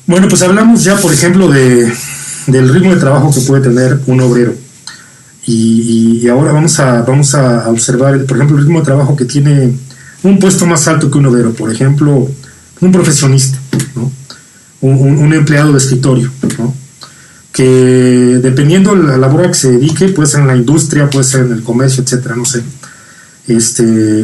Bueno, pues hablamos ya, por ejemplo, del ritmo de trabajo que puede tener un obrero. Y ahora vamos a observar, por ejemplo, el ritmo de trabajo que tiene un puesto más alto que un obrero. Por ejemplo, un profesionista, ¿no? Un empleado de escritorio, ¿no? Que dependiendo de la labor a que se dedique, puede ser en la industria, puede ser en el comercio, etcétera, no sé.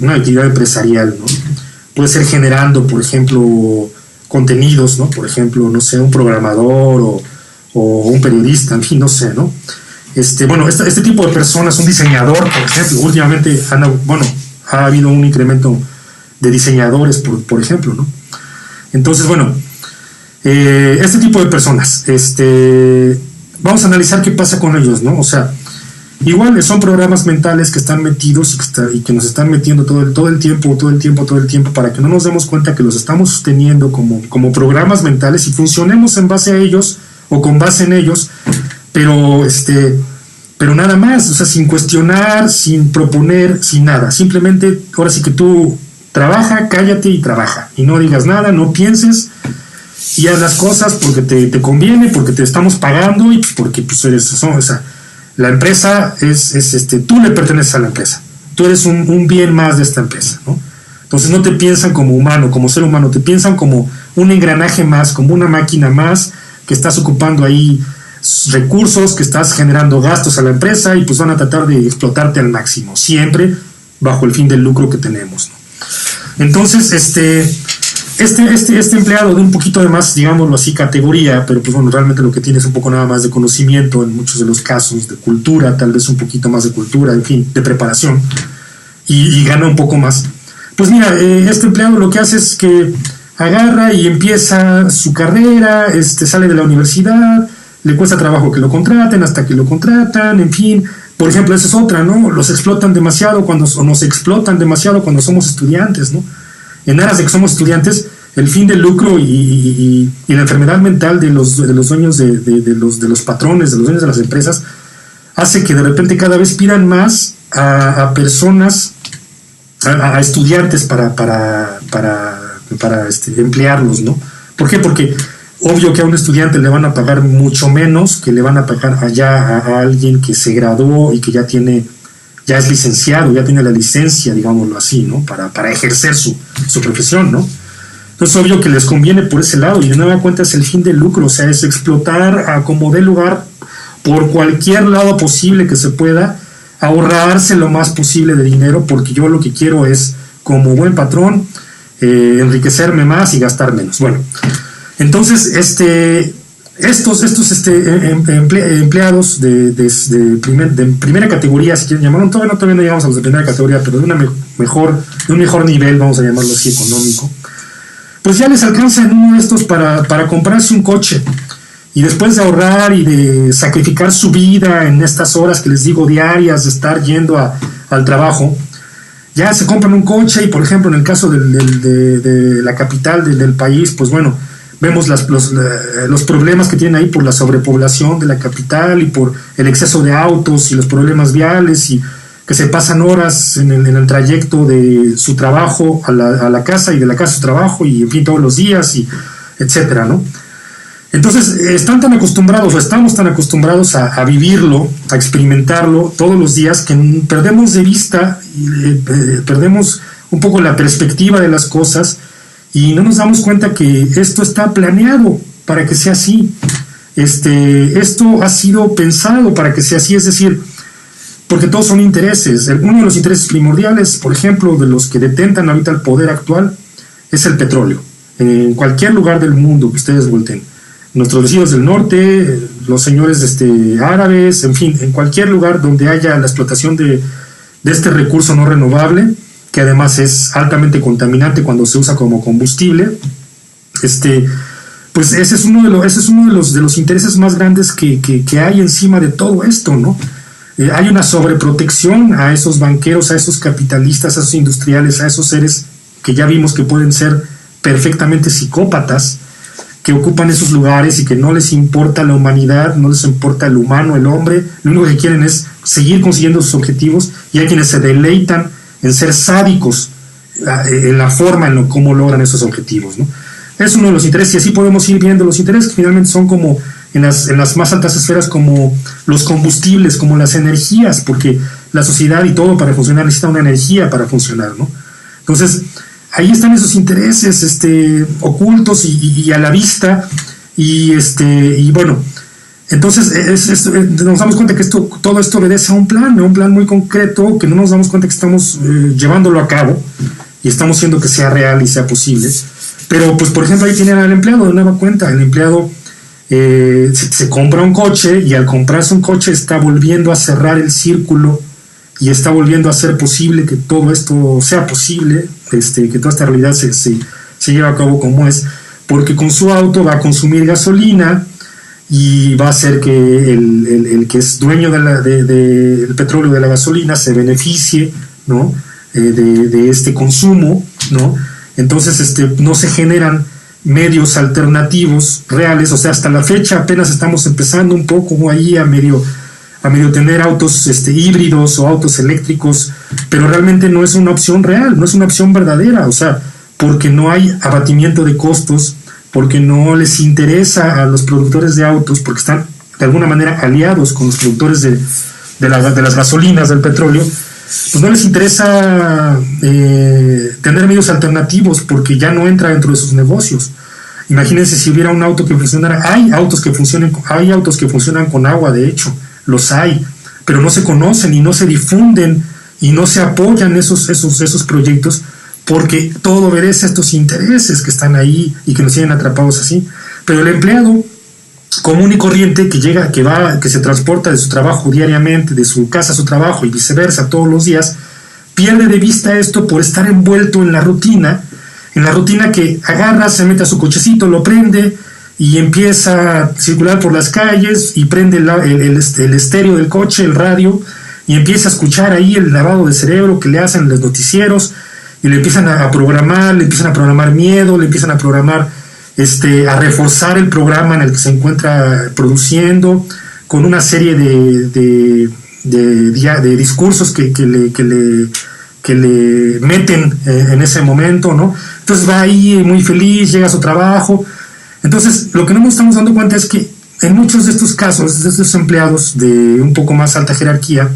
Una actividad empresarial, ¿no? Puede ser generando, por ejemplo, contenidos, ¿no? Por ejemplo, no sé, un programador o un periodista, en fin, no sé, ¿no? Este tipo de personas, un diseñador, por ejemplo, últimamente ha habido un incremento de diseñadores, por ejemplo, ¿no? Entonces, este tipo de personas, vamos a analizar qué pasa con ellos, ¿no? O sea, igual son programas mentales que están metidos y que nos están metiendo todo el tiempo, para que no nos demos cuenta que los estamos sosteniendo como programas mentales y funcionemos en base a ellos o con base en ellos, pero nada más, o sea, sin cuestionar, sin proponer, sin nada. Simplemente, ahora sí que tú trabaja, cállate y trabaja. Y no digas nada, no pienses y haz las cosas porque te conviene, porque te estamos pagando y porque pues la empresa tú le perteneces a la empresa. Tú eres un bien más de esta empresa, ¿no? Entonces no te piensan como humano, como ser humano, te piensan como un engranaje más, como una máquina más que estás ocupando ahí recursos, que estás generando gastos a la empresa y pues van a tratar de explotarte al máximo, siempre bajo el fin del lucro que tenemos, ¿no? Entonces, este empleado de un poquito de más, digámoslo así, categoría, pero pues realmente lo que tiene es un poco nada más de conocimiento en muchos de los casos, de cultura, tal vez un poquito más de cultura, en fin, de preparación, y gana un poco más. Pues mira, este empleado lo que hace es que agarra y empieza su carrera, sale de la universidad, le cuesta trabajo que lo contraten, hasta que lo contratan, en fin. Por ejemplo, esa es otra, ¿no? Nos explotan demasiado cuando somos estudiantes, ¿no? En aras de que somos estudiantes, el fin del lucro y la enfermedad mental de los dueños de los patrones, de los dueños de las empresas, hace que de repente cada vez pidan más a personas, a estudiantes para emplearlos, ¿no? ¿Por qué? Porque obvio que a un estudiante le van a pagar mucho menos que le van a pagar allá a alguien que se graduó y que ya es licenciado, ya tiene la licencia, digámoslo así, ¿no? Para ejercer su profesión, ¿no? Entonces obvio que les conviene por ese lado, y de nueva cuenta es el fin del lucro, o sea, es explotar a como dé lugar por cualquier lado posible que se pueda, ahorrarse lo más posible de dinero, porque yo lo que quiero es, como buen patrón, enriquecerme más y gastar menos. Bueno, entonces estos empleados de primera categoría, si quieren llamarlo, todavía no llegamos a los de primera categoría, pero de un mejor nivel, vamos a llamarlo así, económico, pues ya les alcanza en uno de estos para comprarse un coche, y después de ahorrar y de sacrificar su vida en estas horas que les digo diarias de estar yendo al trabajo, ya se compran un coche. Y por ejemplo en el caso de la capital del país, pues bueno, vemos los problemas que tienen ahí por la sobrepoblación de la capital y por el exceso de autos y los problemas viales, y que se pasan horas en el trayecto de su trabajo a la casa y de la casa a su trabajo, y en fin, todos los días, y etcétera, ¿no? Entonces estamos tan acostumbrados a vivirlo, a experimentarlo todos los días, que perdemos de vista, perdemos un poco la perspectiva de las cosas, y no nos damos cuenta que esto está planeado para que sea así. Esto ha sido pensado para que sea así, es decir, porque todos son intereses. Uno de los intereses primordiales, por ejemplo, de los que detentan ahorita el poder actual, es el petróleo. En cualquier lugar del mundo que ustedes volteen, nuestros vecinos del norte, los señores árabes, en fin, en cualquier lugar donde haya la explotación de este recurso no renovable, que además es altamente contaminante cuando se usa como combustible, pues ese es uno de los intereses más grandes que hay encima de todo esto, ¿no? Hay una sobreprotección a esos banqueros, a esos capitalistas, a esos industriales, a esos seres que ya vimos que pueden ser perfectamente psicópatas, que ocupan esos lugares y que no les importa la humanidad, no les importa el humano, el hombre, lo único que quieren es seguir consiguiendo sus objetivos, y hay quienes se deleitan en ser sádicos en la forma en cómo logran esos objetivos, ¿no? Es uno de los intereses, y así podemos ir viendo los intereses que finalmente son como en las más altas esferas, como los combustibles, como las energías, porque la sociedad y todo para funcionar necesita una energía para funcionar, ¿no? Entonces, ahí están esos intereses ocultos y a la vista, y bueno, entonces nos damos cuenta que todo esto obedece a un plan muy concreto, que no nos damos cuenta que estamos llevándolo a cabo y estamos haciendo que sea real y sea posible. Pero pues por ejemplo ahí tienen al empleado de nueva cuenta. El empleado se compra un coche, y al comprarse un coche está volviendo a cerrar el círculo y está volviendo a hacer posible que todo esto sea posible, que toda esta realidad se lleve a cabo como es, porque con su auto va a consumir gasolina y va a hacer que el que es dueño del petróleo, de la gasolina, se beneficie, ¿no? de este consumo, ¿no? Entonces no se generan medios alternativos reales. O sea, hasta la fecha apenas estamos empezando un poco ahí a medio tener autos híbridos o autos eléctricos, pero realmente no es una opción real, no es una opción verdadera, o sea, porque no hay abatimiento de costos, porque no les interesa a los productores de autos, porque están de alguna manera aliados con los productores de las gasolinas, del petróleo. Pues no les interesa tener medios alternativos, porque ya no entra dentro de sus negocios. Imagínense si hubiera un auto que funcionara. Hay autos que funcionan con agua, de hecho, los hay, pero no se conocen y no se difunden y no se apoyan esos proyectos, porque todo obedece a estos intereses que están ahí y que nos tienen atrapados así. Pero el empleado común y corriente que se transporta de su trabajo diariamente, de su casa a su trabajo y viceversa todos los días, pierde de vista esto por estar envuelto en la rutina que agarra, se mete a su cochecito, lo prende y empieza a circular por las calles, y prende el estéreo del coche, el radio, y empieza a escuchar ahí el lavado de cerebro que le hacen los noticieros, y le empiezan a programar miedo, le empiezan a programar a reforzar el programa en el que se encuentra produciendo, con una serie de discursos que le meten en ese momento, ¿no? Entonces va ahí muy feliz, llega a su trabajo. Entonces lo que no nos estamos dando cuenta es que en muchos de estos casos, de estos empleados de un poco más alta jerarquía,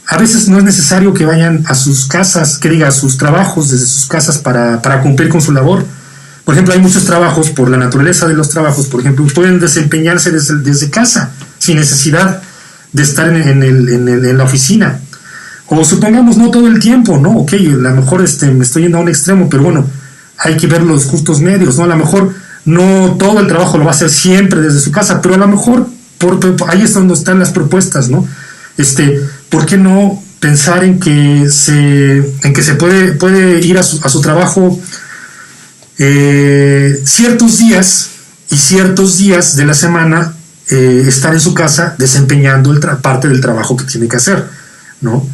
a veces no es necesario que vayan a sus casas, a sus trabajos desde sus casas para cumplir con su labor. Por ejemplo, hay muchos trabajos, por la naturaleza de los trabajos, por ejemplo, pueden desempeñarse desde casa, sin necesidad de estar en la oficina. O supongamos, no todo el tiempo, ¿no? Ok, a lo mejor me estoy yendo a un extremo, pero bueno, hay que ver los justos medios, ¿no? A lo mejor no todo el trabajo lo va a hacer siempre desde su casa, pero a lo mejor ahí es donde están las propuestas, ¿no? ¿Por qué no pensar en que se puede ir a su trabajo ciertos días de la semana, estar en su casa desempeñando parte del trabajo que tiene que hacer, ¿no?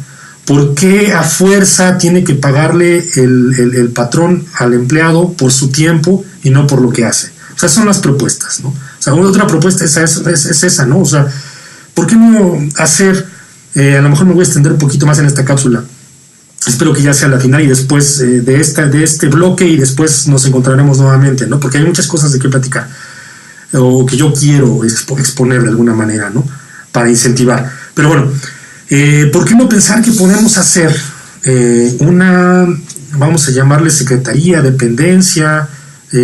¿Por qué a fuerza tiene que pagarle el patrón al empleado por su tiempo y no por lo que hace? O sea, son las propuestas, ¿no? O sea, otra propuesta es esa, ¿no? O sea, ¿por qué no hacer, a lo mejor me voy a extender un poquito más en esta cápsula, espero que ya sea la final, y después de este bloque, y después nos encontraremos nuevamente, ¿no? Porque hay muchas cosas de qué platicar, o que yo quiero exponer de alguna manera, ¿no? Para incentivar. Pero bueno, ¿por qué no pensar que podemos hacer una, vamos a llamarle secretaría, dependencia,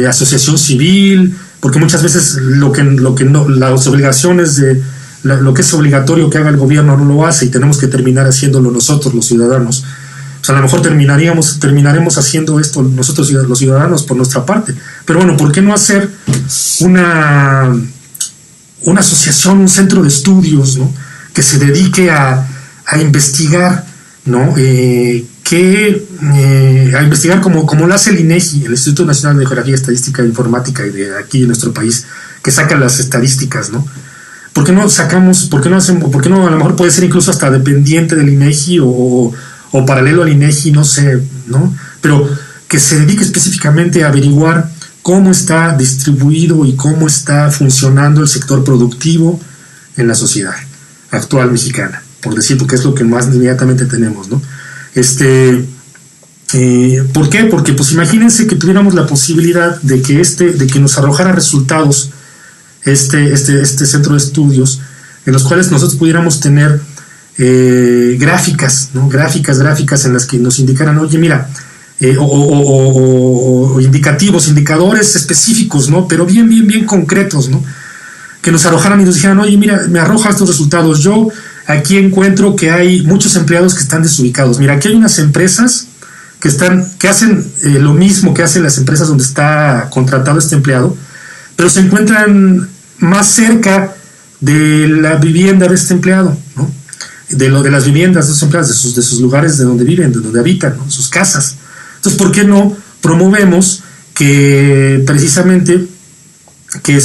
asociación civil? Porque muchas veces las obligaciones de lo que es obligatorio que haga el gobierno no lo hace, y tenemos que terminar haciéndolo nosotros, los ciudadanos. O sea, a lo mejor terminaremos haciendo esto nosotros, los ciudadanos, por nuestra parte. Pero bueno, ¿por qué no hacer una asociación, un centro de estudios, ¿no? Que se dedique a investigar, ¿no? A investigar como lo hace el INEGI, el Instituto Nacional de Geografía, Estadística e Informática, y de aquí en nuestro país, que saca las estadísticas, ¿no? ¿Por qué no a lo mejor puede ser incluso hasta dependiente del INEGI o paralelo al INEGI, no sé, ¿no? Pero que se dedique específicamente a averiguar cómo está distribuido y cómo está funcionando el sector productivo en la sociedad actual mexicana, por decir, porque es lo que más inmediatamente tenemos, ¿no? ¿Por qué? Porque pues imagínense que tuviéramos la posibilidad de que nos arrojara resultados este centro de estudios, en los cuales nosotros pudiéramos tener gráficas, ¿no? Gráficas en las que nos indicaran, oye, mira, o indicadores específicos, ¿no? Pero bien concretos, ¿no? Que nos arrojaran y nos dijeran, oye, mira, me arroja estos resultados. Yo aquí encuentro que hay muchos empleados que están desubicados. Mira, aquí hay unas empresas que hacen lo mismo que hacen las empresas donde está contratado este empleado, pero se encuentran más cerca de la vivienda de este empleado, ¿no? De las viviendas de esos empleados, de sus lugares de donde viven, de donde habitan, ¿no? Sus casas. Entonces, ¿por qué no promovemos que precisamente que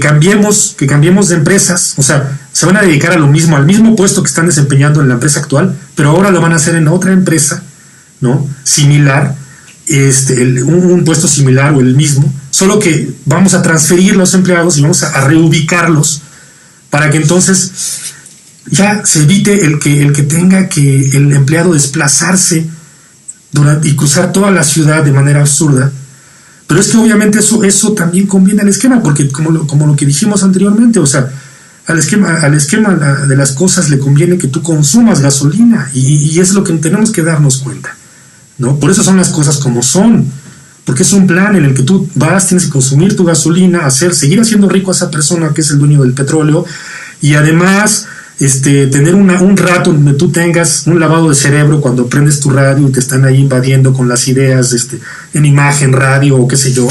cambiemos de empresas? O sea, se van a dedicar a lo mismo, al mismo puesto que están desempeñando en la empresa actual, pero ahora lo van a hacer en otra empresa, ¿no? Similar, un puesto similar o el mismo, solo que vamos a transferir los empleados y vamos a reubicarlos para que entonces ya se evite el que tenga que el empleado desplazarse y cruzar toda la ciudad de manera absurda. Pero es que obviamente eso también conviene al esquema, porque como lo que dijimos anteriormente, o sea, al esquema de las cosas le conviene que tú consumas gasolina, y es lo que tenemos que darnos cuenta, ¿no? Por eso son las cosas como son, porque es un plan en el que tú tienes que consumir tu gasolina, seguir haciendo rico a esa persona que es el dueño del petróleo, y además tener un rato donde tú tengas un lavado de cerebro cuando prendes tu radio y te están ahí invadiendo con las ideas en imagen, radio o qué sé yo,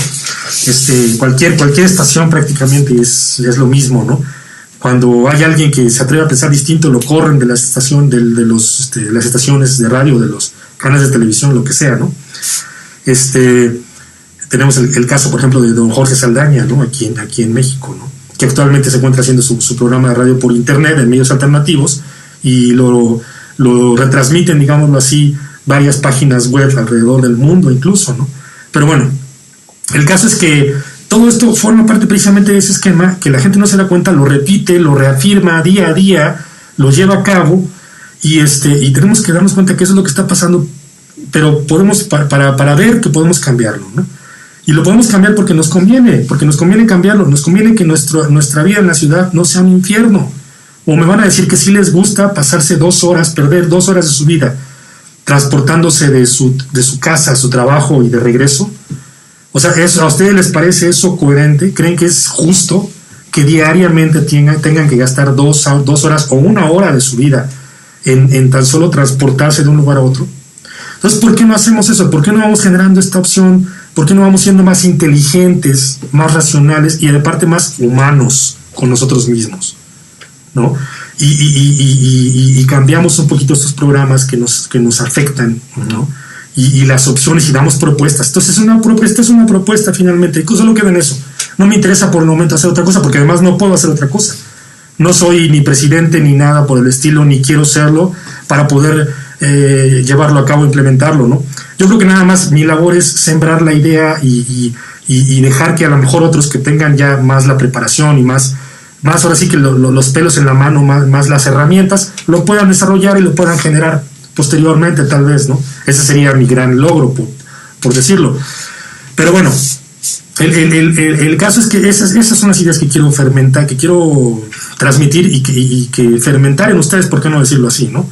cualquier estación prácticamente es lo mismo, ¿no? Cuando hay alguien que se atreve a pensar distinto, lo corren de la estación, de las estaciones de radio, de los canales de televisión, lo que sea, ¿no? Tenemos el caso, por ejemplo, de don Jorge Saldaña, ¿no? Aquí en México, ¿no? Que actualmente se encuentra haciendo su programa de radio por internet en medios alternativos, y lo retransmiten, digámoslo así, varias páginas web alrededor del mundo incluso, ¿no? Pero bueno, el caso es que todo esto forma parte precisamente de ese esquema, que la gente no se da cuenta, lo repite, lo reafirma día a día, lo lleva a cabo, y tenemos que darnos cuenta que eso es lo que está pasando, pero podemos, para ver que podemos cambiarlo, ¿no? Y lo podemos cambiar porque nos conviene cambiarlo, nos conviene que nuestra vida en la ciudad no sea un infierno. O me van a decir que sí les gusta pasarse 2 horas, perder 2 horas de su vida transportándose de su casa a su trabajo y de regreso. O sea, ¿a ustedes les parece eso coherente? ¿Creen que es justo que diariamente tengan que gastar 2 horas o 1 hora de su vida en tan solo transportarse de un lugar a otro? Entonces, ¿por qué no hacemos eso? ¿Por qué no vamos generando esta opción? ¿Por qué no vamos siendo más inteligentes, más racionales y de parte más humanos con nosotros mismos, ¿no? Y cambiamos un poquito estos programas que nos afectan, ¿no? Y las opciones, y damos propuestas. Entonces esta es una propuesta finalmente. Solo queda en eso. No me interesa por el momento hacer otra cosa, porque además no puedo hacer otra cosa. No soy ni presidente ni nada por el estilo, ni quiero serlo para poder llevarlo a cabo, implementarlo, ¿no? Yo creo que nada más mi labor es sembrar la idea y dejar que a lo mejor otros que tengan ya más la preparación y más ahora sí que los pelos en la mano, más las herramientas, lo puedan desarrollar y lo puedan generar posteriormente, tal vez, ¿no? Ese sería mi gran logro, por decirlo. Pero bueno, el caso es que esas son las ideas que quiero fermentar, que quiero transmitir y que fermentar en ustedes, ¿por qué no decirlo así, no?